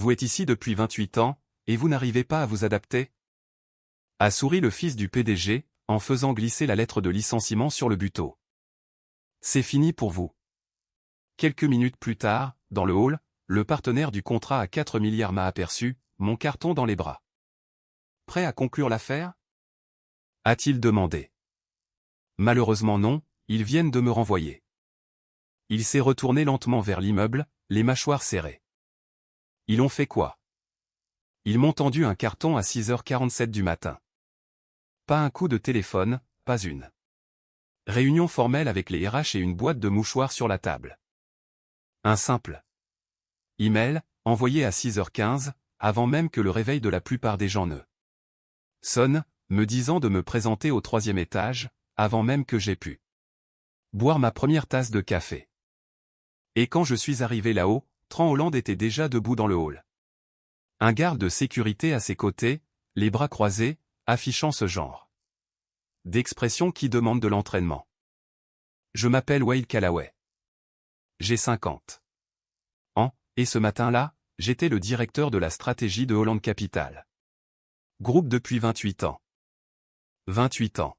Vous êtes ici depuis 28 ans, et vous n'arrivez pas à vous adapter? A souri le fils du PDG, en faisant glisser la lettre de licenciement sur le bureau. C'est fini pour vous. Quelques minutes plus tard, dans le hall, le partenaire du contrat à 4 milliards m'a aperçu, mon carton dans les bras. Prêt à conclure l'affaire? A-t-il demandé. Malheureusement non, ils viennent de me renvoyer. Il s'est retourné lentement vers l'immeuble, les mâchoires serrées. Ils ont fait quoi? Ils m'ont tendu un carton à 6h47 du matin. Pas un coup de téléphone, pas une. Réunion formelle avec les RH et une boîte de mouchoirs sur la table. Un simple email, envoyé à 6h15, avant même que le réveil de la plupart des gens ne sonne, me disant de me présenter au 3e étage, avant même que j'aie pu boire ma première tasse de café. Et quand je suis arrivé là-haut, Tran Holland était déjà debout dans le hall. Un garde de sécurité à ses côtés, les bras croisés, affichant ce genre d'expression qui demande de l'entraînement. Je m'appelle Wael Callaway. J'ai 50 ans, et ce matin-là, j'étais le directeur de la stratégie de Holland Capital. Groupe depuis 28 ans. 28 ans.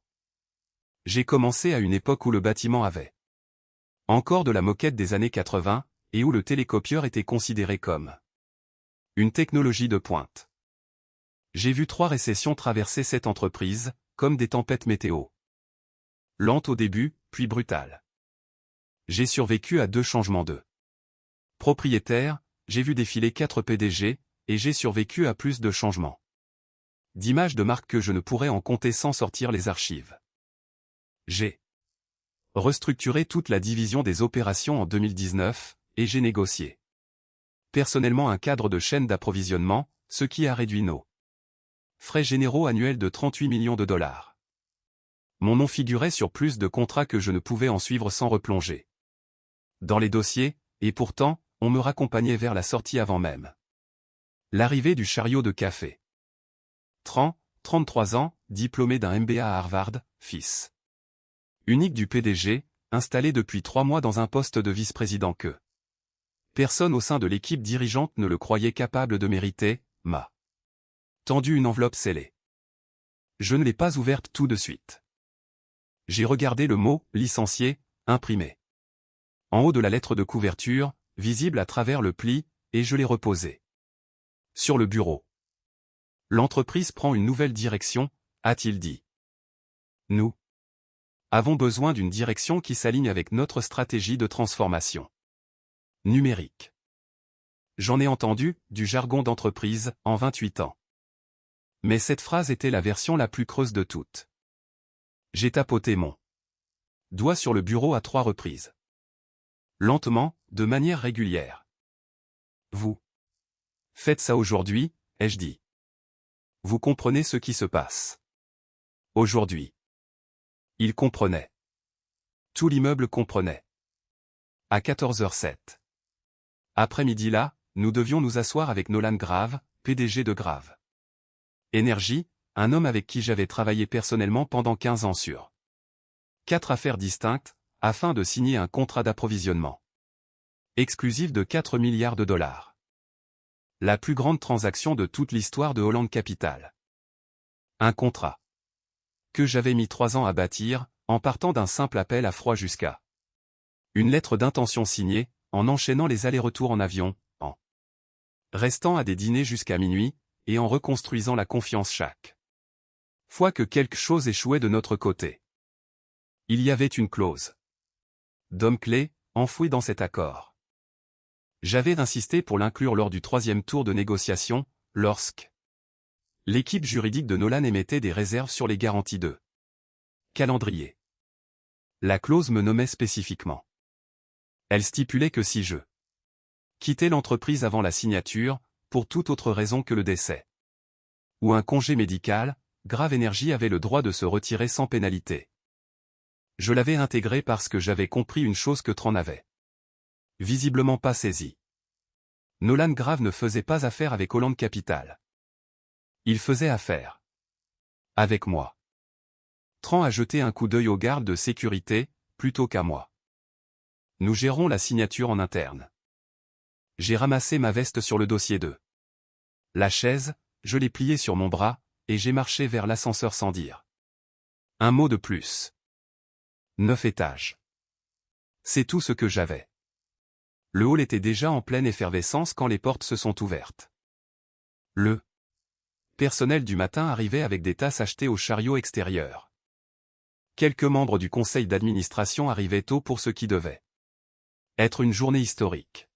J'ai commencé à une époque où le bâtiment avait encore de la moquette des années 80, et où le télécopieur était considéré comme une technologie de pointe. J'ai vu 3 récessions traverser cette entreprise, comme des tempêtes météo. Lente au début, puis brutale. J'ai survécu à 2 changements de propriétaire, j'ai vu défiler 4 PDG, et j'ai survécu à plus de changements d'images de marque que je ne pourrais en compter sans sortir les archives. J'ai restructuré toute la division des opérations en 2019, et j'ai négocié personnellement un cadre de chaîne d'approvisionnement, ce qui a réduit nos frais généraux annuels de 38 millions de dollars. Mon nom figurait sur plus de contrats que je ne pouvais en suivre sans replonger dans les dossiers, et pourtant, on me raccompagnait vers la sortie avant même l'arrivée du chariot de café. Tran, 33 ans, diplômé d'un MBA à Harvard, fils unique du PDG, installé depuis 3 mois dans un poste de vice-président que personne au sein de l'équipe dirigeante ne le croyait capable de mériter, m'a tendu une enveloppe scellée. Je ne l'ai pas ouverte tout de suite. J'ai regardé le mot « licencié » imprimé en haut de la lettre de couverture, visible à travers le pli, et je l'ai reposé sur le bureau. L'entreprise prend une nouvelle direction, a-t-il dit. Nous avons besoin d'une direction qui s'aligne avec notre stratégie de transformation numérique. J'en ai entendu, du jargon d'entreprise, en 28 ans. Mais cette phrase était la version la plus creuse de toutes. J'ai tapoté mon doigt sur le bureau à 3 reprises. Lentement, de manière régulière. Vous faites ça aujourd'hui, ai-je dit. Vous comprenez ce qui se passe aujourd'hui. Il comprenait. Tout l'immeuble comprenait. À 14h07. Après-midi là, nous devions nous asseoir avec Nolan Grave, PDG de Grave Énergie, un homme avec qui j'avais travaillé personnellement pendant 15 ans sur 4 affaires distinctes, afin de signer un contrat d'approvisionnement exclusif de 4 milliards de dollars. La plus grande transaction de toute l'histoire de Holland Capital. Un contrat que j'avais mis 3 ans à bâtir, en partant d'un simple appel à froid jusqu'à une lettre d'intention signée, en enchaînant les allers-retours en avion, en restant à des dîners jusqu'à minuit, et en reconstruisant la confiance chaque fois que quelque chose échouait de notre côté. Il y avait une clause d'homme clé, enfouie dans cet accord. J'avais insisté pour l'inclure lors du 3e tour de négociation, lorsque l'équipe juridique de Nolan émettait des réserves sur les garanties de calendrier. La clause me nommait spécifiquement. Elle stipulait que si je quittais l'entreprise avant la signature, pour toute autre raison que le décès ou un congé médical, Grave Énergie avait le droit de se retirer sans pénalité. Je l'avais intégré parce que j'avais compris une chose que Tran n'avait visiblement pas saisie. Nolan Grave ne faisait pas affaire avec Holland Capital. Il faisait affaire avec moi. Tran a jeté un coup d'œil aux gardes de sécurité, plutôt qu'à moi. Nous gérons la signature en interne. J'ai ramassé ma veste sur le dossier 2. La chaise, je l'ai pliée sur mon bras, et j'ai marché vers l'ascenseur sans dire un mot de plus. 9 étages. C'est tout ce que j'avais. Le hall était déjà en pleine effervescence quand les portes se sont ouvertes. Le personnel du matin arrivait avec des tasses achetées au chariot extérieur. Quelques membres du conseil d'administration arrivaient tôt pour ce qui devait être une journée historique.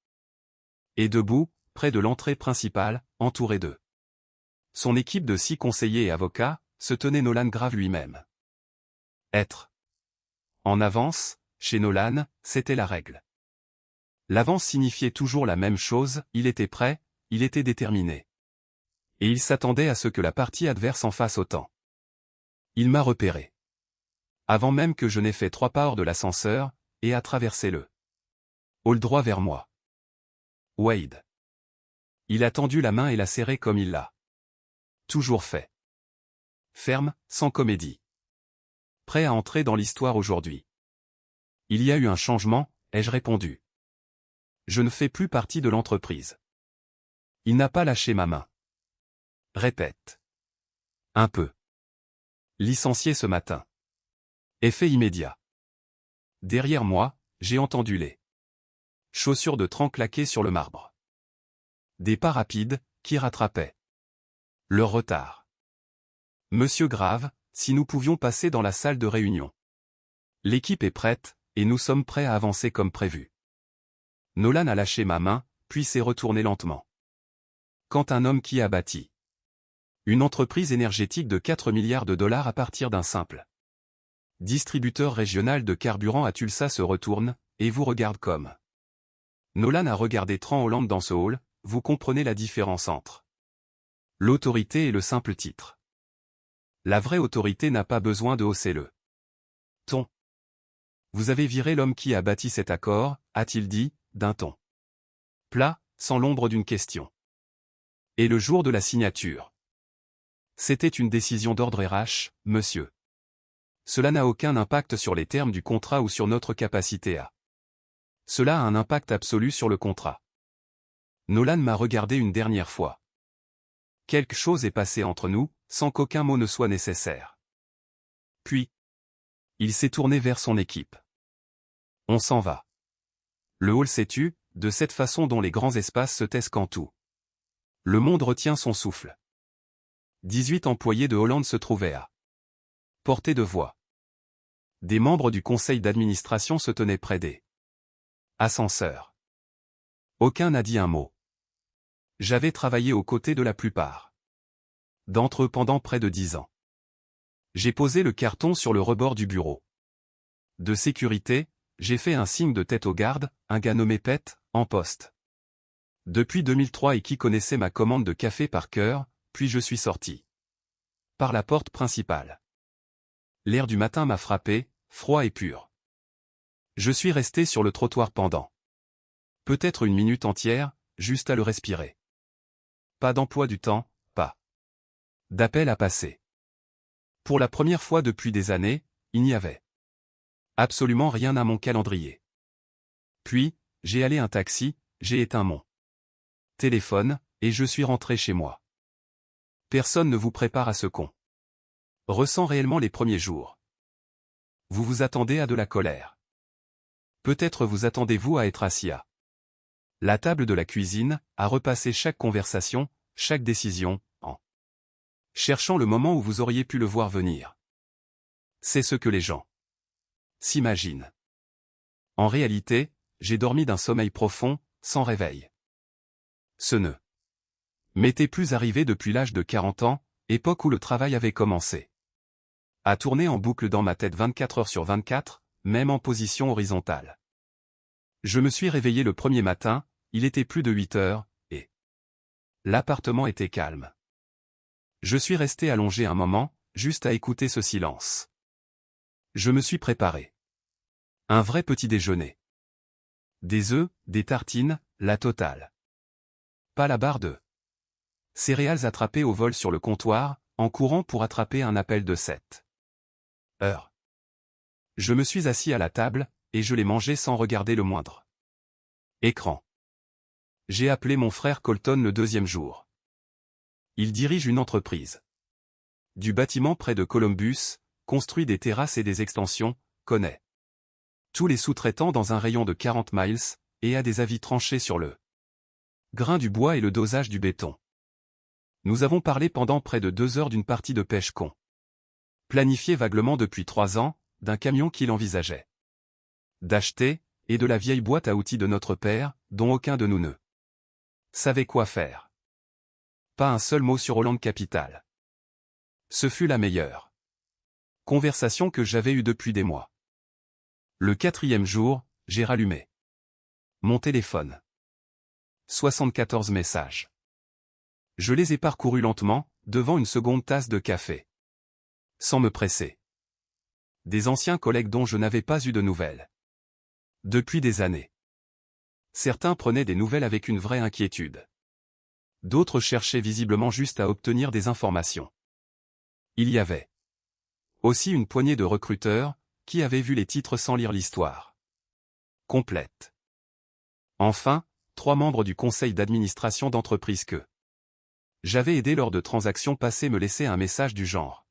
Et debout, près de l'entrée principale, entouré d'eux. Son équipe de 6 conseillers et avocats, se tenait Nolan Grave lui-même. Être en avance, chez Nolan, c'était la règle. L'avance signifiait toujours la même chose, il était prêt, il était déterminé. Et il s'attendait à ce que la partie adverse en fasse autant. Il m'a repéré. Avant même que je n'ai fait 3 pas hors de l'ascenseur, et a traversé le hall droit vers moi. Wade. Il a tendu la main et l'a serrée comme il l'a toujours fait. Ferme, sans comédie. Prêt à entrer dans l'histoire aujourd'hui. Il y a eu un changement, ai-je répondu. Je ne fais plus partie de l'entreprise. Il n'a pas lâché ma main. Répète. Un peu. Licencié ce matin. Effet immédiat. Derrière moi, j'ai entendu les chaussures de Tran claquer sur le marbre. Des pas rapides, qui rattrapaient leur retard. Monsieur Grave, si nous pouvions passer dans la salle de réunion. L'équipe est prête, et nous sommes prêts à avancer comme prévu. Nolan a lâché ma main, puis s'est retourné lentement. Quand un homme qui a bâti une entreprise énergétique de 4 milliards de dollars à partir d'un simple distributeur régional de carburant à Tulsa se retourne, et vous regarde comme. Nolan a regardé Tran Holland dans ce hall, vous comprenez la différence entre l'autorité et le simple titre. La vraie autorité n'a pas besoin de hausser le ton. Vous avez viré l'homme qui a bâti cet accord, a-t-il dit, d'un ton plat, sans l'ombre d'une question. Et le jour de la signature. C'était une décision d'ordre RH, monsieur. Cela n'a aucun impact sur les termes du contrat ou sur notre capacité à. Cela a un impact absolu sur le contrat. Nolan m'a regardé une dernière fois. Quelque chose est passé entre nous, sans qu'aucun mot ne soit nécessaire. Puis, il s'est tourné vers son équipe. On s'en va. Le hall s'est tu, de cette façon dont les grands espaces se taisent quand tout le monde retient son souffle. 18 employés de Hollande se trouvaient à portée de voix. Des membres du conseil d'administration se tenaient près des ascenseurs. Aucun n'a dit un mot. J'avais travaillé aux côtés de la plupart d'entre eux pendant près de 10 ans. J'ai posé le carton sur le rebord du bureau de sécurité, j'ai fait un signe de tête aux gardes, un gars nommé Pet, en poste. Depuis 2003 et qui connaissait ma commande de café par cœur, puis je suis sorti par la porte principale. L'air du matin m'a frappé, froid et pur. Je suis resté sur le trottoir pendant peut-être une minute entière, juste à le respirer. Pas d'emploi du temps, pas d'appel à passer. Pour la première fois depuis des années, il n'y avait absolument rien à mon calendrier. Puis, j'ai allé un taxi, j'ai éteint mon téléphone, et je suis rentré chez moi. Personne ne vous prépare à ce qu'on ressent réellement les premiers jours. Vous vous attendez à de la colère. Peut-être vous attendez-vous à être assis à la table de la cuisine, à repasser chaque conversation, chaque décision, en cherchant le moment où vous auriez pu le voir venir. C'est ce que les gens s'imaginent. En réalité, j'ai dormi d'un sommeil profond, sans réveil. Ce ne m'était plus arrivé depuis l'âge de 40 ans, époque où le travail avait commencé à tourner en boucle dans ma tête 24 heures sur 24, même en position horizontale. Je me suis réveillé le premier matin, il était plus de 8 heures, et l'appartement était calme. Je suis resté allongé un moment, juste à écouter ce silence. Je me suis préparé. Un vrai petit déjeuner. Des œufs, des tartines, la totale. Pas la barre de céréales attrapées au vol sur le comptoir, en courant pour attraper un appel de 7 heures. Je me suis assis à la table, et je l'ai mangé sans regarder le moindre écran. J'ai appelé mon frère Colton le deuxième jour. Il dirige une entreprise. Du bâtiment près de Columbus, construit des terrasses et des extensions, connaît tous les sous-traitants dans un rayon de 40 miles, et a des avis tranchés sur le grain du bois et le dosage du béton. Nous avons parlé pendant près de 2 heures d'une partie de pêche con. Planifiée vaguement depuis 3 ans, d'un camion qu'il envisageait d'acheter, et de la vieille boîte à outils de notre père, dont aucun de nous ne savait quoi faire. Pas un seul mot sur Holland Capital. Ce fut la meilleure conversation que j'avais eue depuis des mois. Le 4e jour, j'ai rallumé mon téléphone. 74 messages. Je les ai parcourus lentement, devant une seconde tasse de café. Sans me presser. Des anciens collègues dont je n'avais pas eu de nouvelles depuis des années. Certains prenaient des nouvelles avec une vraie inquiétude. D'autres cherchaient visiblement juste à obtenir des informations. Il y avait aussi une poignée de recruteurs, qui avaient vu les titres sans lire l'histoire complète. Enfin, 3 membres du conseil d'administration d'entreprise que j'avais aidé lors de transactions passées me laissaient un message du genre: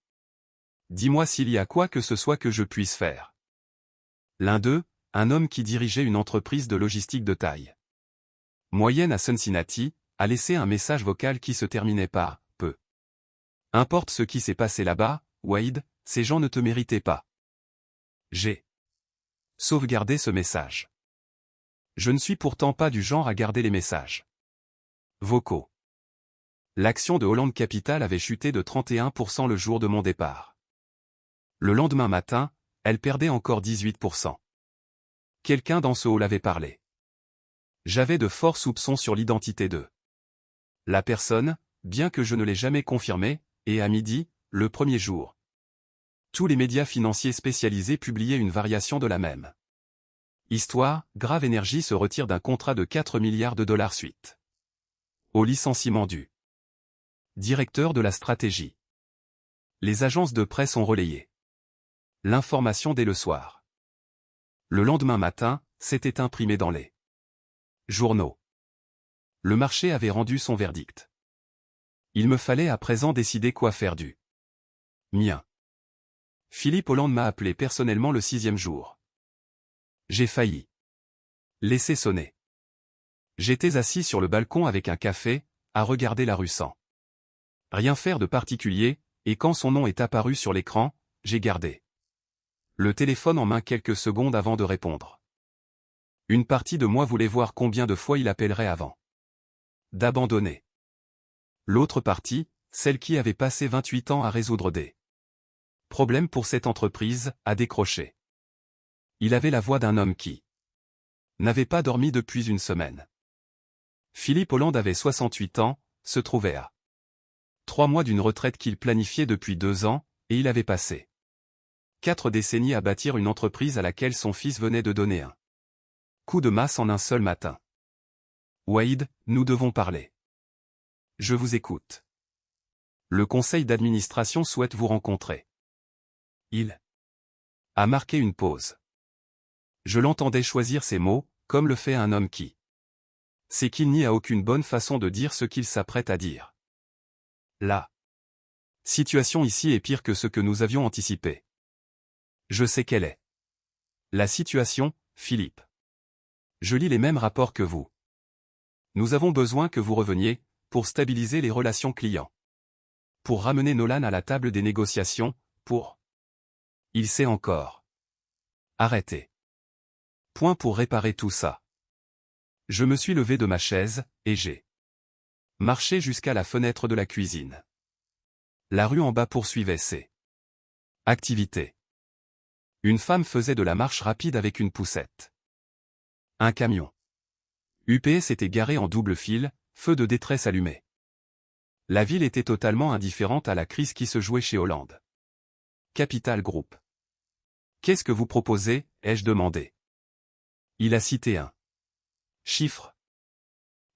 dis-moi s'il y a quoi que ce soit que je puisse faire. L'un d'eux, un homme qui dirigeait une entreprise de logistique de taille moyenne à Cincinnati, a laissé un message vocal qui se terminait par « peu importe ce qui s'est passé là-bas, Wade, ces gens ne te méritaient pas. » J'ai sauvegardé ce message. Je ne suis pourtant pas du genre à garder les messages vocaux. L'action de Holland Capital avait chuté de 31% le jour de mon départ. Le lendemain matin, elle perdait encore 18%. Quelqu'un dans ce hall avait parlé. J'avais de forts soupçons sur l'identité de la personne, bien que je ne l'ai jamais confirmé, et à midi, le premier jour, tous les médias financiers spécialisés publiaient une variation de la même histoire. Grave Energy se retire d'un contrat de 4 milliards de dollars suite au licenciement du directeur de la stratégie. Les agences de presse ont relayé l'information dès le soir. Le lendemain matin, c'était imprimé dans les journaux. Le marché avait rendu son verdict. Il me fallait à présent décider quoi faire du mien. Philippe Holland m'a appelé personnellement le 6e jour. J'ai failli laisser sonner. J'étais assis sur le balcon avec un café, à regarder la rue sans rien faire de particulier, et quand son nom est apparu sur l'écran, j'ai gardé le téléphone en main quelques secondes avant de répondre. Une partie de moi voulait voir combien de fois il appellerait avant d'abandonner. L'autre partie, celle qui avait passé 28 ans à résoudre des problèmes pour cette entreprise, a décroché. Il avait la voix d'un homme qui n'avait pas dormi depuis une semaine. Philippe Holland avait 68 ans, se trouvait à 3 mois d'une retraite qu'il planifiait depuis 2 ans, et il avait passé 4 décennies à bâtir une entreprise à laquelle son fils venait de donner un coup de masse en un seul matin. Wade, nous devons parler. Je vous écoute. Le conseil d'administration souhaite vous rencontrer. Il a marqué une pause. Je l'entendais choisir ses mots, comme le fait un homme qui sait qu'il n'y a aucune bonne façon de dire ce qu'il s'apprête à dire. La situation ici est pire que ce que nous avions anticipé. Je sais quelle est la situation, Philippe. Je lis les mêmes rapports que vous. Nous avons besoin que vous reveniez, pour stabiliser les relations clients. Pour ramener Nolan à la table des négociations, pour... Il s'est encore arrêté. Point pour réparer tout ça. Je me suis levé de ma chaise, et j'ai marché jusqu'à la fenêtre de la cuisine. La rue en bas poursuivait ses activités. Une femme faisait de la marche rapide avec une poussette. Un camion UPS était garé en double file, feu de détresse allumé. La ville était totalement indifférente à la crise qui se jouait chez Holland Capital Group. Qu'est-ce que vous proposez, ai-je demandé. Il a cité un chiffre.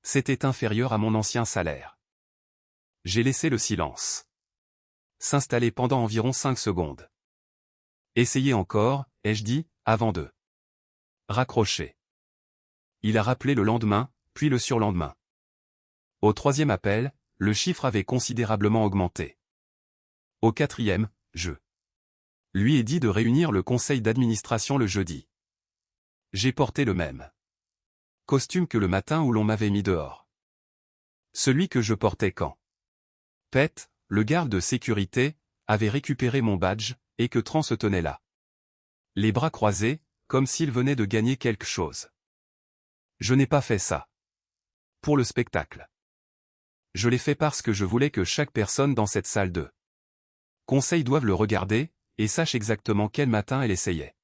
C'était inférieur à mon ancien salaire. J'ai laissé le silence s'installer pendant environ 5 secondes. Essayez encore, ai-je dit, avant de raccrocher. Il a rappelé le lendemain, puis le surlendemain. Au 3e appel, le chiffre avait considérablement augmenté. Au 4e, je lui ai dit de réunir le conseil d'administration le jeudi. J'ai porté le même costume que le matin où l'on m'avait mis dehors. Celui que je portais quand Pete, le garde de sécurité, avait récupéré mon badge, et que Tran se tenait là. Les bras croisés, comme s'il venait de gagner quelque chose. Je n'ai pas fait ça pour le spectacle. Je l'ai fait parce que je voulais que chaque personne dans cette salle de conseil doive le regarder, et sache exactement quel matin elle essayait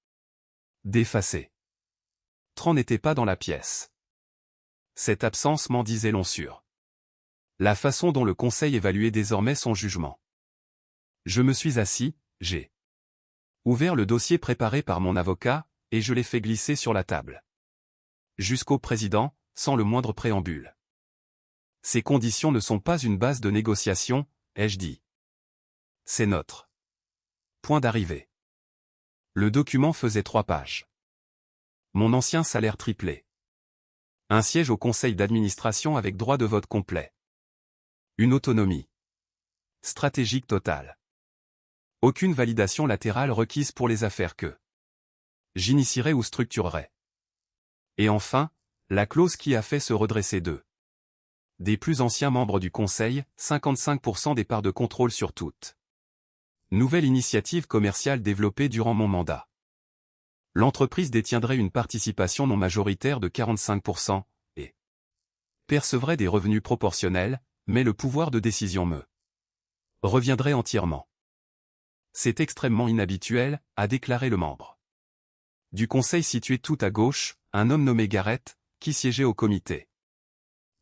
d'effacer. Tran n'était pas dans la pièce. Cette absence m'en disait long sur la façon dont le conseil évaluait désormais son jugement. Je me suis assis, j'ai ouvert le dossier préparé par mon avocat, et je l'ai fait glisser sur la table. Jusqu'au président, sans le moindre préambule. Ces conditions ne sont pas une base de négociation, ai-je dit. C'est notre point d'arrivée. Le document faisait 3 pages. Mon ancien salaire triplé. Un siège au conseil d'administration avec droit de vote complet. Une autonomie stratégique totale. Aucune validation latérale requise pour les affaires que j'initierai ou structurerai. Et enfin, la clause qui a fait se redresser des plus anciens membres du conseil, 55% des parts de contrôle sur toutes. Nouvelle initiative commerciale développée durant mon mandat. L'entreprise détiendrait une participation non majoritaire de 45%, et percevrait des revenus proportionnels, mais le pouvoir de décision me reviendrait entièrement. C'est extrêmement inhabituel, a déclaré le membre du conseil situé tout à gauche, un homme nommé Garrett, qui siégeait au comité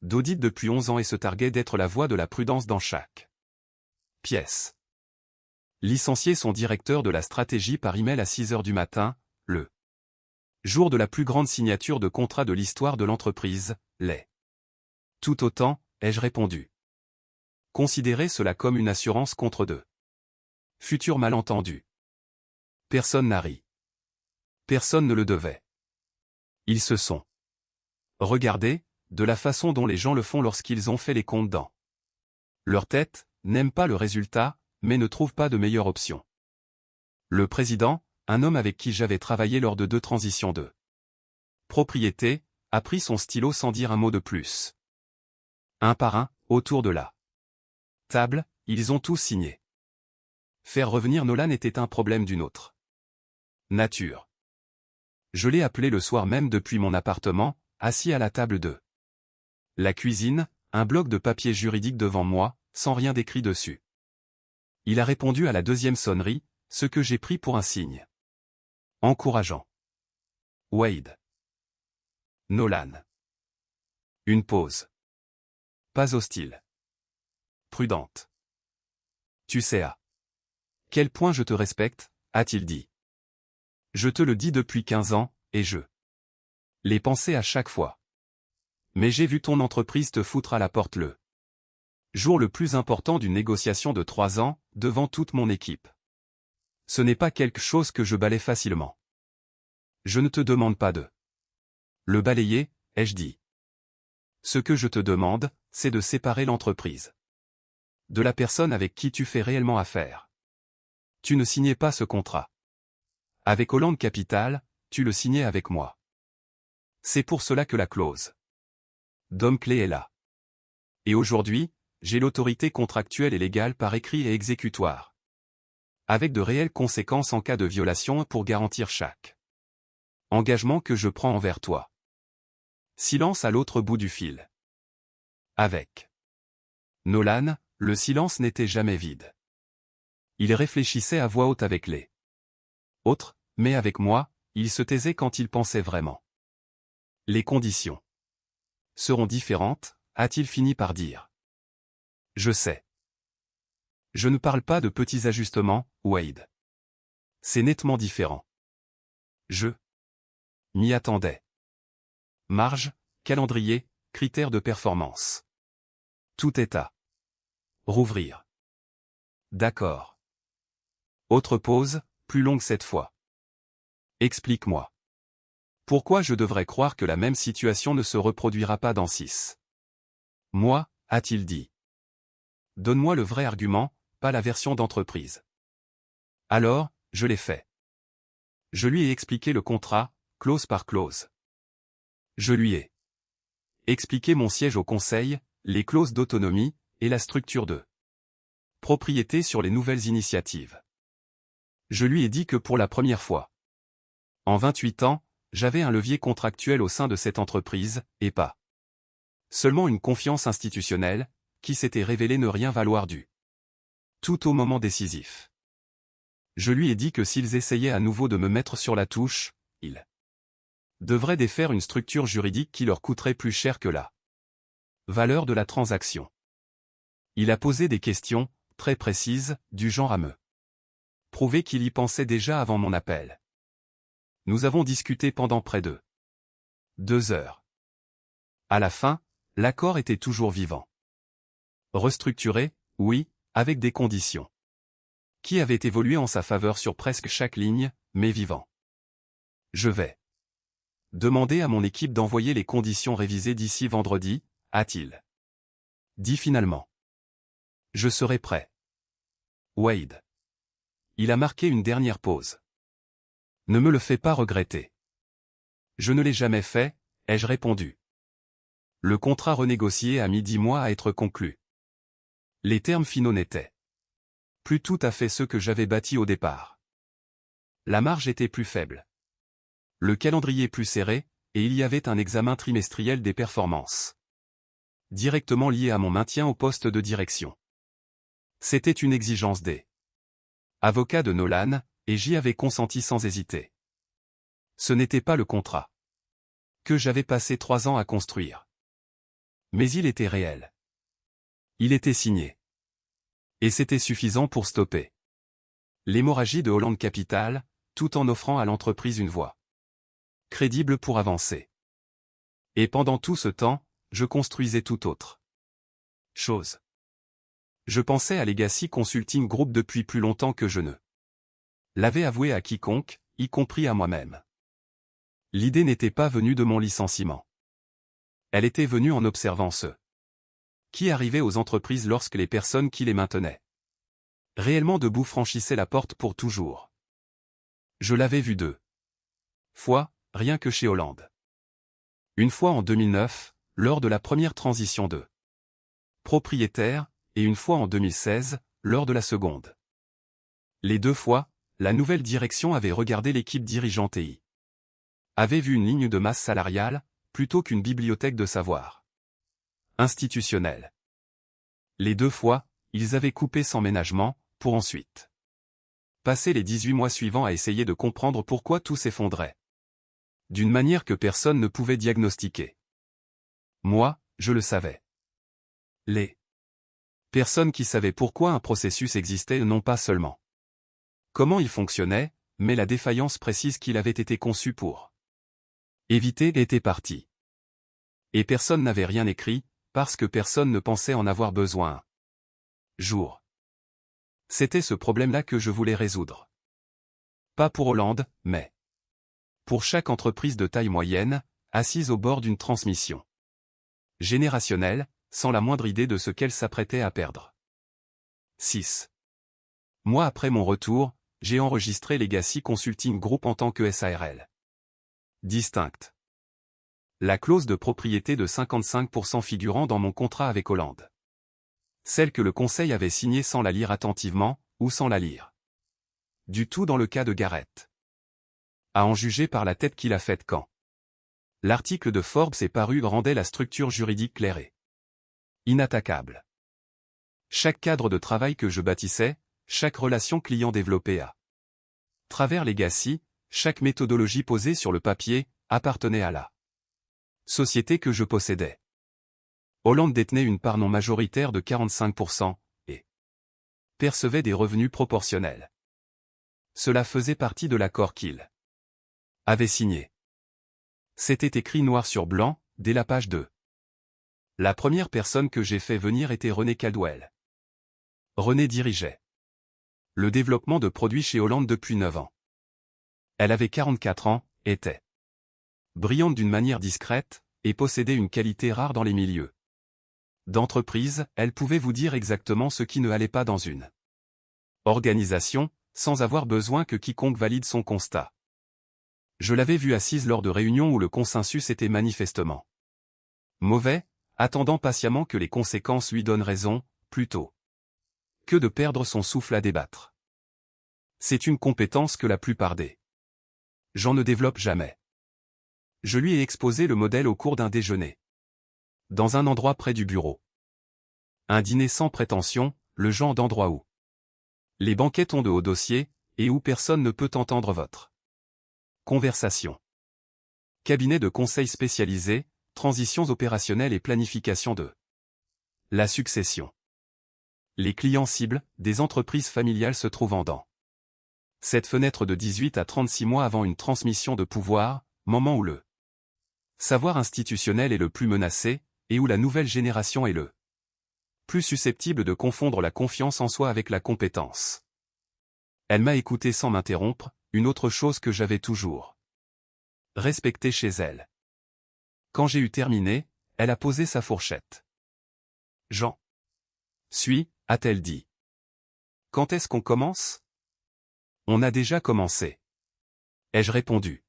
d'audit depuis 11 ans et se targuait d'être la voix de la prudence dans chaque pièce. Licencier son directeur de la stratégie par email à 6 heures du matin, le jour de la plus grande signature de contrat de l'histoire de l'entreprise, l'est. Tout autant, ai-je répondu. Considérez cela comme une assurance contre de futurs malentendus. Personne n'a ri. Personne ne le devait. Ils se sont regardés, de la façon dont les gens le font lorsqu'ils ont fait les comptes dans leur tête, n'aiment pas le résultat, mais ne trouvent pas de meilleure option. Le président, un homme avec qui j'avais travaillé lors de 2 transitions de propriété, a pris son stylo sans dire un mot de plus. Un par un, autour de la table, ils ont tous signé. Faire revenir Nolan était un problème d'une autre nature. Je l'ai appelé le soir même depuis mon appartement, assis à la table de la cuisine, un bloc de papier juridique devant moi, sans rien d'écrit dessus. Il a répondu à la 2e sonnerie, ce que j'ai pris pour un signe encourageant. Wade. Nolan. Une pause. Pas hostile. Prudente. Tu sais à quel point je te respecte, a-t-il dit. Je te le dis depuis 15 ans, et je l'ai pensé à chaque fois. Mais j'ai vu ton entreprise te foutre à la porte le jour le plus important d'une négociation de 3 ans, devant toute mon équipe. Ce n'est pas quelque chose que je balaie facilement. Je ne te demande pas de le balayer, ai-je dit. Ce que je te demande, c'est de séparer l'entreprise de la personne avec qui tu fais réellement affaire. Tu ne signais pas ce contrat avec Holland Capital, tu le signais avec moi. C'est pour cela que la clause d'homme clé est là. Et aujourd'hui, j'ai l'autorité contractuelle et légale par écrit et exécutoire. Avec de réelles conséquences en cas de violation pour garantir chaque engagement que je prends envers toi. Silence à l'autre bout du fil. Avec Nolan, le silence n'était jamais vide. Il réfléchissait à voix haute avec les autres, mais avec moi, il se taisait quand il pensait vraiment. Les conditions seront différentes, a-t-il fini par dire. Je sais. Je ne parle pas de petits ajustements, Wade. C'est nettement différent. Je m'y attendais. Marge, calendrier, critères de performance. Tout est à rouvrir. D'accord. Autre pause, plus longue cette fois. Explique-moi. Pourquoi je devrais croire que la même situation ne se reproduira pas dans 6 mois, a-t-il dit. Donne-moi le vrai argument, pas la version d'entreprise. Alors, je l'ai fait. Je lui ai expliqué le contrat, clause par clause. Je lui ai expliqué mon siège au conseil, les clauses d'autonomie, et la structure de propriété sur les nouvelles initiatives. Je lui ai dit que pour la première fois, en 28 ans, j'avais un levier contractuel au sein de cette entreprise, et pas seulement une confiance institutionnelle, qui s'était révélée ne rien valoir du tout au moment décisif. Je lui ai dit que s'ils essayaient à nouveau de me mettre sur la touche, ils devraient défaire une structure juridique qui leur coûterait plus cher que la valeur de la transaction. Il a posé des questions, très précises, du genre à me prouver qu'il y pensait déjà avant mon appel. Nous avons discuté pendant près de 2 heures. À la fin, l'accord était toujours vivant. Restructuré, oui, avec des conditions qui avaient évolué en sa faveur sur presque chaque ligne, mais vivant. Je vais demander à mon équipe d'envoyer les conditions révisées d'ici vendredi, a-t-il dit finalement. Je serai prêt. Wade. Il a marqué une dernière pause. Ne me le fais pas regretter. Je ne l'ai jamais fait, ai-je répondu. Le contrat renégocié a mis 10 mois à être conclu. Les termes finaux n'étaient plus tout à fait ceux que j'avais bâtis au départ. La marge était plus faible. Le calendrier plus serré, et il y avait un examen trimestriel des performances, directement lié à mon maintien au poste de direction. C'était une exigence des avocats de Nolan, et j'y avais consenti sans hésiter. Ce n'était pas le contrat que j'avais passé 3 ans à construire. Mais il était réel. Il était signé. Et c'était suffisant pour stopper l'hémorragie de Holland Capital, tout en offrant à l'entreprise une voie crédible pour avancer. Et pendant tout ce temps, je construisais tout autre chose. Je pensais à Legacy Consulting Group depuis plus longtemps que je ne l'avais avoué à quiconque, y compris à moi-même. L'idée n'était pas venue de mon licenciement. Elle était venue en observant ce qui arrivait aux entreprises lorsque les personnes qui les maintenaient réellement debout franchissaient la porte pour toujours. Je l'avais vu 2 fois, rien que chez Holland. Une fois en 2009, lors de la première transition de propriétaire, et une fois en 2016, lors de la seconde. Les 2 fois, la nouvelle direction avait regardé l'équipe dirigeante et y avait vu une ligne de masse salariale, plutôt qu'une bibliothèque de savoir institutionnel. Les 2 fois, ils avaient coupé sans ménagement, pour ensuite passer les 18 mois suivants à essayer de comprendre pourquoi tout s'effondrait. D'une manière que personne ne pouvait diagnostiquer. Moi, je le savais. Les personnes qui savaient pourquoi un processus existait non pas seulement comment il fonctionnait, mais la défaillance précise qu'il avait été conçu pour éviter était partie. Et personne n'avait rien écrit, parce que personne ne pensait en avoir besoin. Jour. C'était ce problème-là que je voulais résoudre. Pas pour Holland, mais pour chaque entreprise de taille moyenne, assise au bord d'une transmission générationnelle, sans la moindre idée de ce qu'elle s'apprêtait à perdre. 6 mois après mon retour, j'ai enregistré Legacy Consulting Group en tant que SARL distincte. La clause de propriété de 55% figurant dans mon contrat avec Holland. Celle que le conseil avait signée sans la lire attentivement, ou sans la lire du tout dans le cas de Garrett. À en juger par la tête qu'il a faite quand l'article de Forbes est paru rendait la structure juridique claire et inattaquable. Chaque cadre de travail que je bâtissais, chaque relation client développée à travers Legacy, chaque méthodologie posée sur le papier, appartenait à la société que je possédais. Holland détenait une part non majoritaire de 45%, et percevait des revenus proportionnels. Cela faisait partie de l'accord qu'il avait signé. C'était écrit noir sur blanc, dès la page 2. La première personne que j'ai fait venir était René Caldwell. René dirigeait le développement de produits chez Holland depuis 9 ans. Elle avait 44 ans, était brillante d'une manière discrète, et possédait une qualité rare dans les milieux d'entreprise, elle pouvait vous dire exactement ce qui ne allait pas dans une organisation, sans avoir besoin que quiconque valide son constat. Je l'avais vue assise lors de réunions où le consensus était manifestement mauvais, attendant patiemment que les conséquences lui donnent raison, plutôt que de perdre son souffle à débattre. C'est une compétence que la plupart des gens ne développent jamais. Je lui ai exposé le modèle au cours d'un déjeuner. Dans un endroit près du bureau. Un dîner sans prétention, le genre d'endroit où les banquettes ont de hauts dossiers, et où personne ne peut entendre votre conversation. Cabinet de conseil spécialisé, transitions opérationnelles et planification de la succession. Les clients cibles, des entreprises familiales se trouvant dans cette fenêtre de 18 à 36 mois avant une transmission de pouvoir, moment où le savoir institutionnel est le plus menacé, et où la nouvelle génération est le plus susceptible de confondre la confiance en soi avec la compétence. Elle m'a écouté sans m'interrompre, une autre chose que j'avais toujours respectée chez elle. Quand j'ai eu terminé, elle a posé sa fourchette. J'en suis, a-t-elle dit. Quand est-ce qu'on commence? On a déjà commencé. Ai-je répondu.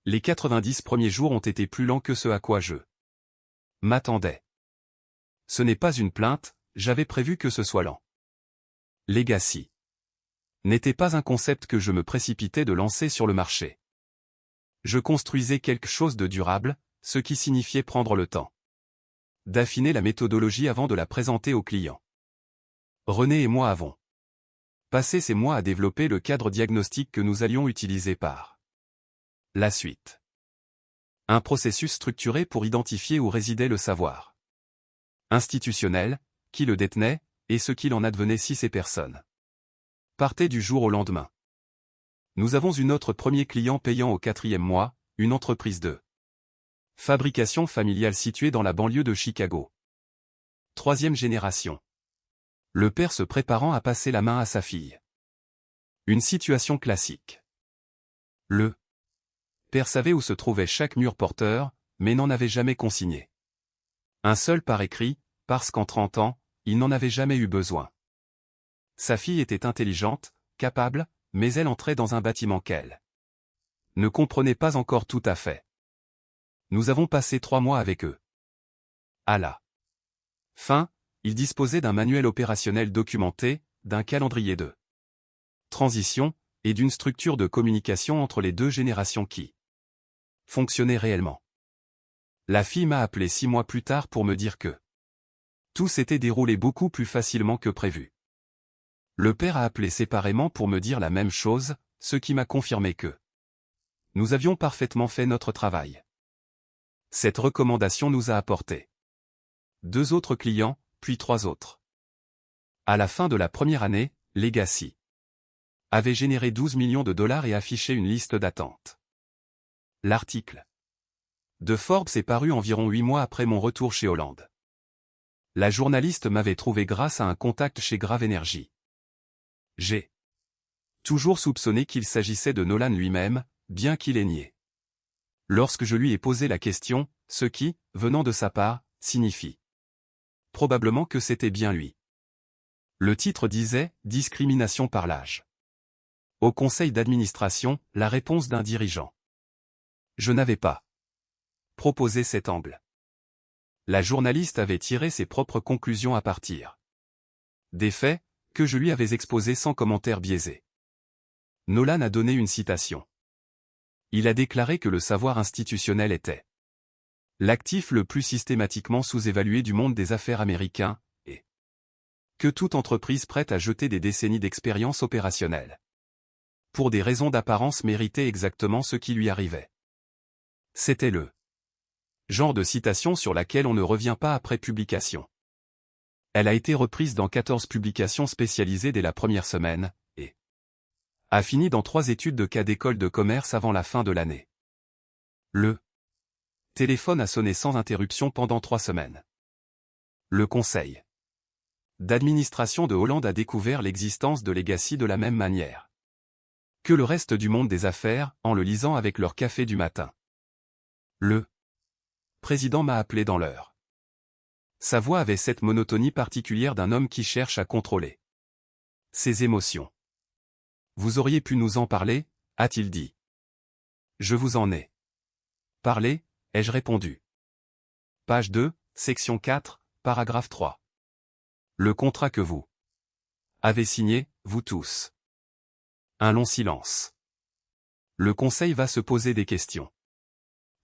Les 90 premiers jours ont été plus lents que ce à quoi je m'attendais. Ce n'est pas une plainte, j'avais prévu que ce soit lent. Legacy n'était pas un concept que je me précipitais de lancer sur le marché. Je construisais quelque chose de durable, ce qui signifiait prendre le temps d'affiner la méthodologie avant de la présenter aux clients. René et moi avons passé ces mois à développer le cadre diagnostique que nous allions utiliser par la suite. Un processus structuré pour identifier où résidait le savoir institutionnel, qui le détenait, et ce qu'il en advenait si ces personnes partaient du jour au lendemain. Nous avons eu notre premier client payant au 4e mois, une entreprise de fabrication familiale située dans la banlieue de Chicago. 3e génération. Le père se préparant à passer la main à sa fille. Une situation classique. Le père savait où se trouvait chaque mur porteur, mais n'en avait jamais consigné un seul par écrit, parce qu'en 30 ans, il n'en avait jamais eu besoin. Sa fille était intelligente, capable, mais elle entrait dans un bâtiment qu'elle ne comprenait pas encore tout à fait. Nous avons passé 3 mois avec eux. À la fin, ils disposaient d'un manuel opérationnel documenté, d'un calendrier de transition, et d'une structure de communication entre les deux générations qui fonctionnait réellement. La fille m'a appelé 6 mois plus tard pour me dire que tout s'était déroulé beaucoup plus facilement que prévu. Le père a appelé séparément pour me dire la même chose, ce qui m'a confirmé que nous avions parfaitement fait notre travail. Cette recommandation nous a apporté 2 autres clients, puis 3 autres. À la fin de la première année, Legacy avait généré 12 millions de dollars et affiché une liste d'attente. L'article de Forbes est paru environ 8 mois après mon retour chez Hollande. La journaliste m'avait trouvé grâce à un contact chez Grave Energy. J'ai toujours soupçonné qu'il s'agissait de Nolan lui-même, bien qu'il ait nié. Lorsque je lui ai posé la question, ce qui, venant de sa part, signifie probablement que c'était bien lui. Le titre disait « Discrimination par l'âge ». Au conseil d'administration, la réponse d'un dirigeant. Je n'avais pas proposé cet angle. La journaliste avait tiré ses propres conclusions à partir des faits, que je lui avais exposés sans commentaire biaisé. Nolan a donné une citation. Il a déclaré que le savoir institutionnel était l'actif le plus systématiquement sous-évalué du monde des affaires américain, et que toute entreprise prête à jeter des décennies d'expérience opérationnelle pour des raisons d'apparence méritait exactement ce qui lui arrivait. C'était le genre de citation sur laquelle on ne revient pas après publication. Elle a été reprise dans 14 publications spécialisées dès la première semaine, et a fini dans 3 études de cas d'école de commerce avant la fin de l'année. Le téléphone a sonné sans interruption pendant 3 semaines. Le conseil d'administration de Hollande a découvert l'existence de Legacy de la même manière que le reste du monde des affaires, en le lisant avec leur café du matin. Le président m'a appelé dans l'heure Sa voix avait cette monotonie particulière d'un homme qui cherche à contrôler ses émotions. Vous auriez pu nous en parler, a-t-il dit. Je vous en ai parlé, ai-je répondu. Page 2, section 4, paragraphe 3. Le contrat que vous avez signé, vous tous. Un long silence. Le conseil va se poser des questions.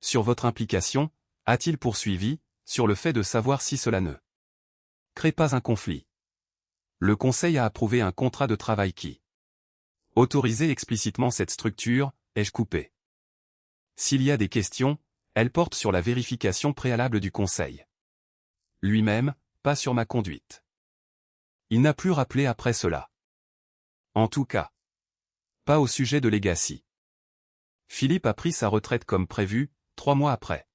Sur votre implication, a-t-il poursuivi, sur le fait de savoir si cela ne crée pas un conflit. Le conseil a approuvé un contrat de travail qui autorisait explicitement cette structure, ai-je coupé. S'il y a des questions, elles portent sur la vérification préalable du conseil. Lui-même, pas sur ma conduite. Il n'a plus rappelé après cela. En tout cas, pas au sujet de Legacy. Philippe a pris sa retraite comme prévu, 3 mois après.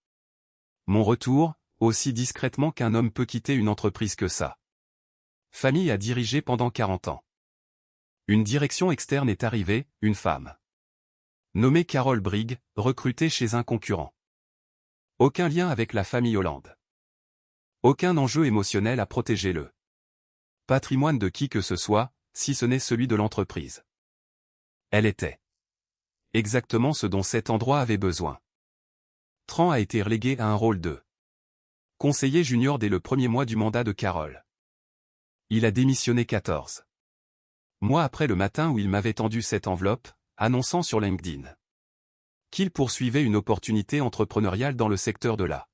Mon retour, aussi discrètement qu'un homme peut quitter une entreprise que sa famille a dirigée pendant 40 ans. Une direction externe est arrivée, une femme nommée Carole Brigg, recrutée chez un concurrent. Aucun lien avec la famille Hollande. Aucun enjeu émotionnel à protéger le patrimoine de qui que ce soit, si ce n'est celui de l'entreprise. Elle était exactement ce dont cet endroit avait besoin. Tran a été relégué à un rôle de conseiller junior dès le premier mois du mandat de Carole. Il a démissionné 14 mois après le matin où il m'avait tendu cette enveloppe, annonçant sur LinkedIn qu'il poursuivait une opportunité entrepreneuriale dans le secteur de la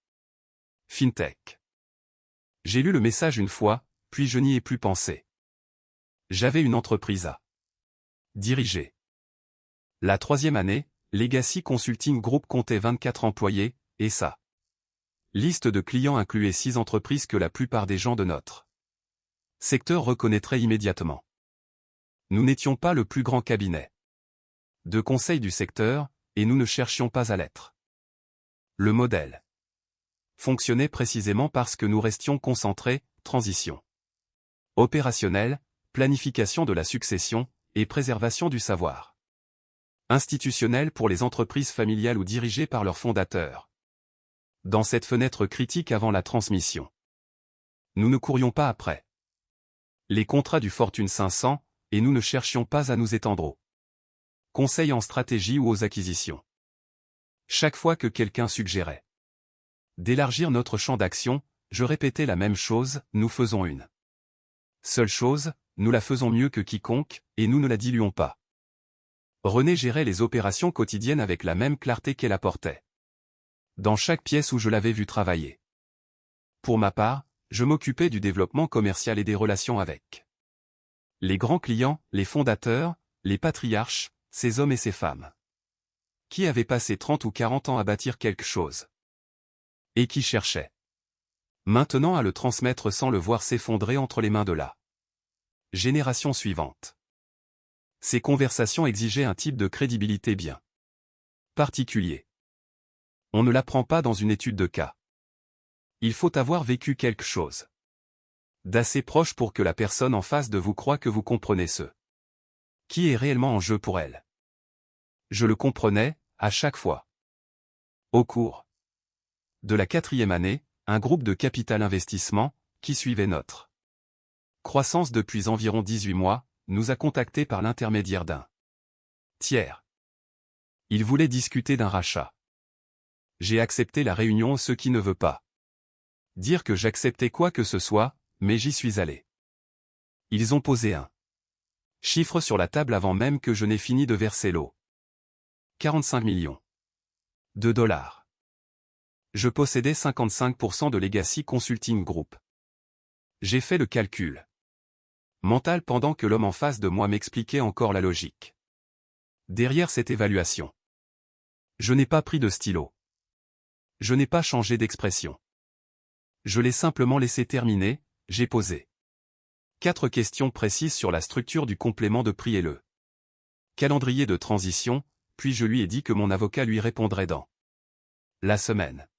fintech. J'ai lu le message une fois, puis je n'y ai plus pensé. J'avais une entreprise à diriger. La 3e année, Legacy Consulting Group comptait 24 employés, et sa liste de clients incluait 6 entreprises que la plupart des gens de notre secteur reconnaîtraient immédiatement. Nous n'étions pas le plus grand cabinet de conseil du secteur, et nous ne cherchions pas à l'être. Le modèle fonctionnait précisément parce que nous restions concentrés, transition opérationnelle, planification de la succession, et préservation du savoir institutionnel pour les entreprises familiales ou dirigées par leurs fondateurs. Dans cette fenêtre critique avant la transmission, nous ne courions pas après les contrats du Fortune 500, et nous ne cherchions pas à nous étendre aux conseils en stratégie ou aux acquisitions. Chaque fois que quelqu'un suggérait d'élargir notre champ d'action, je répétais la même chose, nous faisons une seule chose, nous la faisons mieux que quiconque, et nous ne la diluons pas. René gérait les opérations quotidiennes avec la même clarté qu'elle apportait dans chaque pièce où je l'avais vu travailler. Pour ma part, je m'occupais du développement commercial et des relations avec les grands clients, les fondateurs, les patriarches, ces hommes et ces femmes qui avaient passé 30 ou 40 ans à bâtir quelque chose et qui cherchaient maintenant à le transmettre sans le voir s'effondrer entre les mains de la génération suivante. Ces conversations exigeaient un type de crédibilité bien particulier. On ne l'apprend pas dans une étude de cas. Il faut avoir vécu quelque chose d'assez proche pour que la personne en face de vous croie que vous comprenez ce qui est réellement en jeu pour elle. Je le comprenais, à chaque fois. Au cours de la 4e année, un groupe de capital investissement, qui suivait notre croissance depuis environ 18 mois, nous a contactés par l'intermédiaire d'un tiers. Il voulait discuter d'un rachat. J'ai accepté la réunion, ce qui ne veut pas dire que j'acceptais quoi que ce soit, mais j'y suis allé. Ils ont posé un chiffre sur la table avant même que je n'ai fini de verser l'eau. 45 millions de dollars. Je possédais 55% de Legacy Consulting Group. J'ai fait le calcul mental pendant que l'homme en face de moi m'expliquait encore la logique derrière cette évaluation. Je n'ai pas pris de stylo. Je n'ai pas changé d'expression. Je l'ai simplement laissé terminer, j'ai posé 4 questions précises sur la structure du complément de prix et le calendrier de transition, puis je lui ai dit que mon avocat lui répondrait dans la semaine.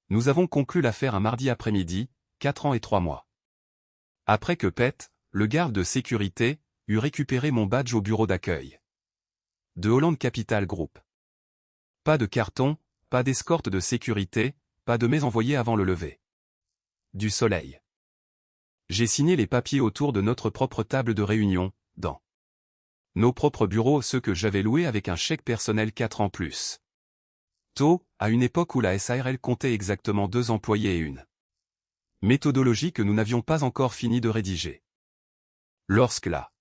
Nous avons conclu l'affaire un mardi après-midi, 4 ans et 3 mois. Après que Pete, le garde de sécurité, eut récupéré mon badge au bureau d'accueil de Holland Capital Group. Pas de carton, pas d'escorte de sécurité, pas de mes envoyés avant le lever du soleil. J'ai signé les papiers autour de notre propre table de réunion, dans nos propres bureaux, ceux que j'avais loués avec un chèque personnel 4 ans plus tôt, à une époque où la SARL comptait exactement 2 employés et une méthodologie que nous n'avions pas encore fini de rédiger. Lorsque la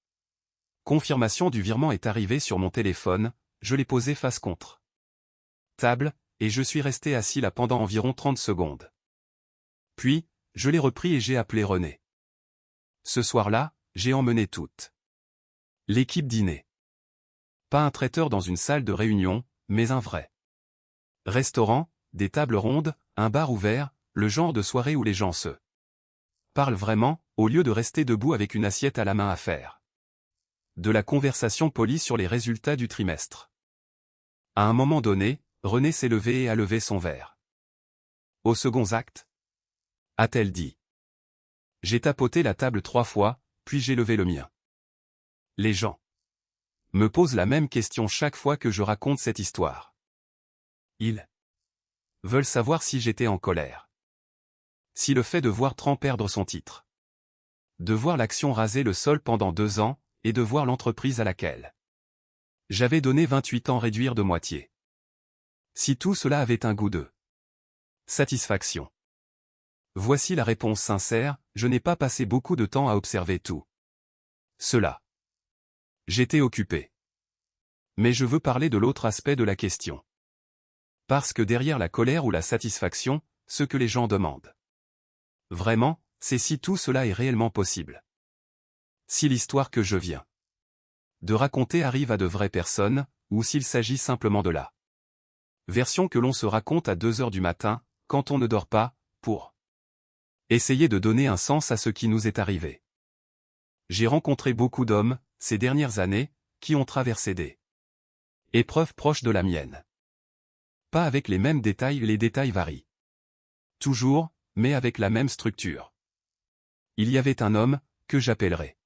confirmation du virement est arrivée sur mon téléphone, je l'ai posé face contre table, et je suis resté assis là pendant environ 30 secondes. Puis, je l'ai repris et j'ai appelé René. Ce soir-là, j'ai emmené toute l'équipe dîner. Pas un traiteur dans une salle de réunion, mais un vrai restaurant, des tables rondes, un bar ouvert, le genre de soirée où les gens se parlent vraiment, au lieu de rester debout avec une assiette à la main à faire de la conversation polie sur les résultats du trimestre. À un moment donné, René s'est levé et a levé son verre. Au second acte, a-t-elle dit. J'ai tapoté la table 3 fois, puis j'ai levé le mien. Les gens me posent la même question chaque fois que je raconte cette histoire. Ils veulent savoir si j'étais en colère. Si le fait de voir Tran perdre son titre, de voir l'action raser le sol pendant 2 ans, et de voir l'entreprise à laquelle j'avais donné 28 ans réduire de moitié. Si tout cela avait un goût de satisfaction. Voici la réponse sincère, je n'ai pas passé beaucoup de temps à observer tout cela. J'étais occupé. Mais je veux parler de l'autre aspect de la question. Parce que derrière la colère ou la satisfaction, ce que les gens demandent vraiment, c'est si tout cela est réellement possible. Si l'histoire que je viens de raconter arrive à de vraies personnes, ou s'il s'agit simplement de la version que l'on se raconte à 2 heures du matin, quand on ne dort pas, pour essayer de donner un sens à ce qui nous est arrivé. J'ai rencontré beaucoup d'hommes, ces dernières années, qui ont traversé des épreuves proches de la mienne. Pas avec les mêmes détails, les détails varient toujours, mais avec la même structure. Il y avait un homme, que j'appellerai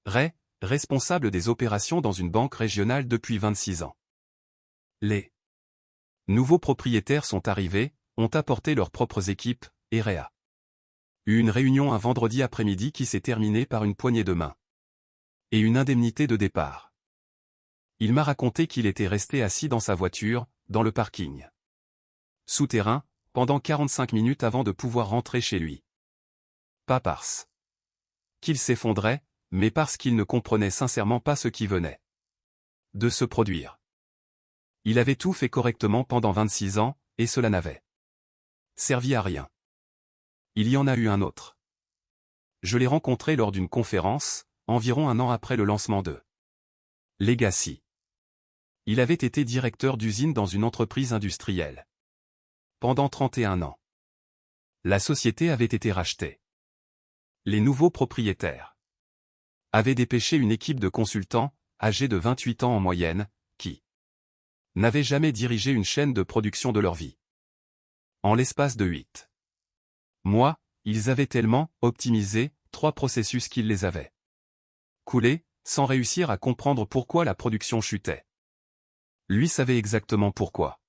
Ray, responsable des opérations dans une banque régionale depuis 26 ans. Les nouveaux propriétaires sont arrivés, ont apporté leurs propres équipes, et Ray a eu une réunion un vendredi après-midi qui s'est terminée par une poignée de main et une indemnité de départ. Il m'a raconté qu'il était resté assis dans sa voiture, dans le parking souterrain, pendant 45 minutes avant de pouvoir rentrer chez lui. Pas parce qu'il s'effondrait, mais parce qu'il ne comprenait sincèrement pas ce qui venait de se produire. Il avait tout fait correctement pendant 26 ans, et cela n'avait servi à rien. Il y en a eu un autre. Je l'ai rencontré lors d'une conférence, environ 1 an après le lancement de Legacy. Il avait été directeur d'usine dans une entreprise industrielle pendant 31 ans. La société avait été rachetée. Les nouveaux propriétaires avaient dépêché une équipe de consultants, âgés de 28 ans en moyenne, qui n'avaient jamais dirigé une chaîne de production de leur vie. En l'espace de 8 mois, ils avaient tellement optimisé 3 processus qu'ils les avaient coulés, sans réussir à comprendre pourquoi la production chutait. Lui savait exactement pourquoi.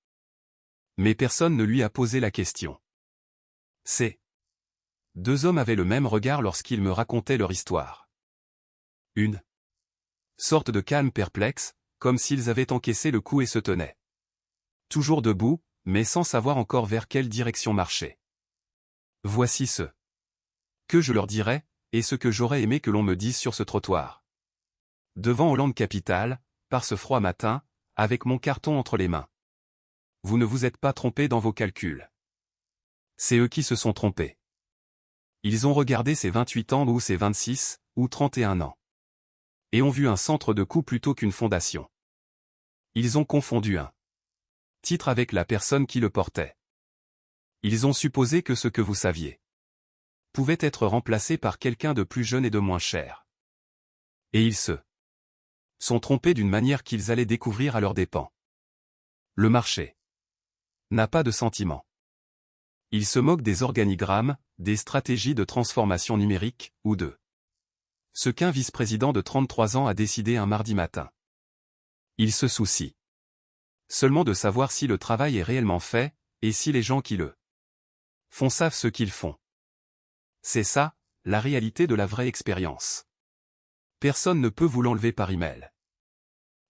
Mais personne ne lui a posé la question. Ces 2 hommes avaient le même regard lorsqu'ils me racontaient leur histoire. Une sorte de calme perplexe, comme s'ils avaient encaissé le coup et se tenaient toujours debout, mais sans savoir encore vers quelle direction marcher. Voici ce que je leur dirais, et ce que j'aurais aimé que l'on me dise sur ce trottoir. Devant Hollande Capitale, par ce froid matin, avec mon carton entre les mains. Vous ne vous êtes pas trompés dans vos calculs. C'est eux qui se sont trompés. Ils ont regardé ces 28 ans ou ces 26, ou 31 ans. Et ont vu un centre de coût plutôt qu'une fondation. Ils ont confondu un titre avec la personne qui le portait. Ils ont supposé que ce que vous saviez pouvait être remplacé par quelqu'un de plus jeune et de moins cher. Et ils se sont trompés d'une manière qu'ils allaient découvrir à leurs dépens. Le marché n'a pas de sentiment. Il se moque des organigrammes, des stratégies de transformation numérique, ou de ce qu'un vice-président de 33 ans a décidé un mardi matin. Il se soucie seulement de savoir si le travail est réellement fait, et si les gens qui le font savent ce qu'ils font. C'est ça, la réalité de la vraie expérience. Personne ne peut vous l'enlever par email.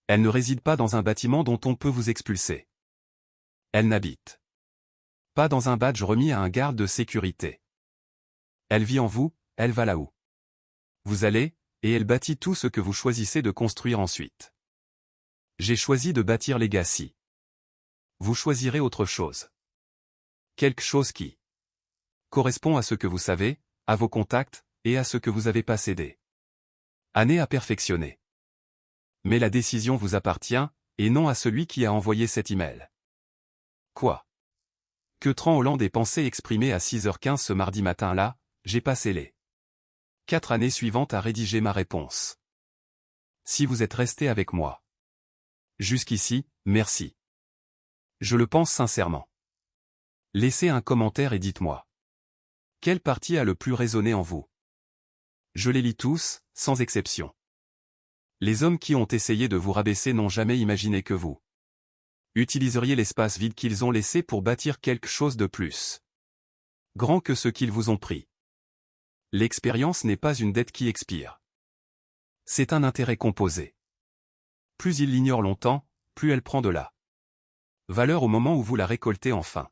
Elle ne réside pas dans un bâtiment dont on peut vous expulser. Elle n'habite pas dans un badge remis à un garde de sécurité. Elle vit en vous, elle va là où vous allez, et elle bâtit tout ce que vous choisissez de construire ensuite. J'ai choisi de bâtir Legacy. Vous choisirez autre chose. Quelque chose qui correspond à ce que vous savez, à vos contacts, et à ce que vous avez pas cédé. Année à perfectionner. Mais la décision vous appartient, et non à celui qui a envoyé cet email. Quoi? Que Tran Hollande ait pensé exprimer à 6h15 ce mardi matin-là, j'ai passé les 4 années suivantes à rédiger ma réponse. Si vous êtes resté avec moi jusqu'ici, merci. Je le pense sincèrement. Laissez un commentaire et dites-moi. Quelle partie a le plus résonné en vous? Je les lis tous, sans exception. Les hommes qui ont essayé de vous rabaisser n'ont jamais imaginé que vous utiliseriez l'espace vide qu'ils ont laissé pour bâtir quelque chose de plus grand que ce qu'ils vous ont pris. L'expérience n'est pas une dette qui expire. C'est un intérêt composé. Plus il l'ignore longtemps, plus elle prend de la valeur au moment où vous la récoltez enfin.